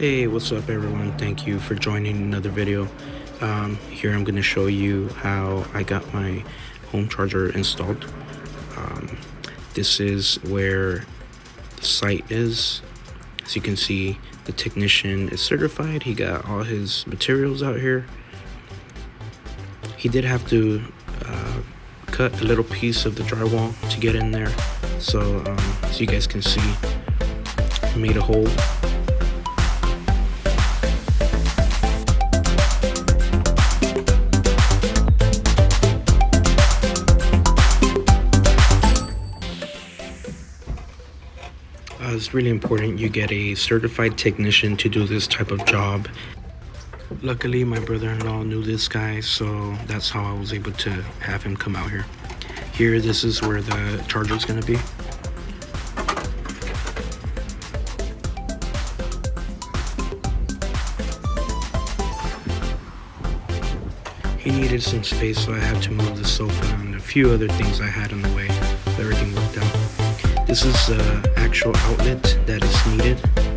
Hey, what's up everyone? Thank you for joining another video. Here I'm going to show you how I got my home charger installed. This is where the site is. As you can see, the technician is certified. He got all his materials out here. He did have to cut a little piece of the drywall to get in there. So as you guys can see, I made a hole. It's really important you get a certified technician to do this type of job. Luckily, my brother-in-law knew this guy, so that's how I was able to have him come out here. Here, this is where the charger is going to be. He needed some space, so I had to move the sofa and a few other things I had in the way. Everything worked out. This is the actual outlet that is needed.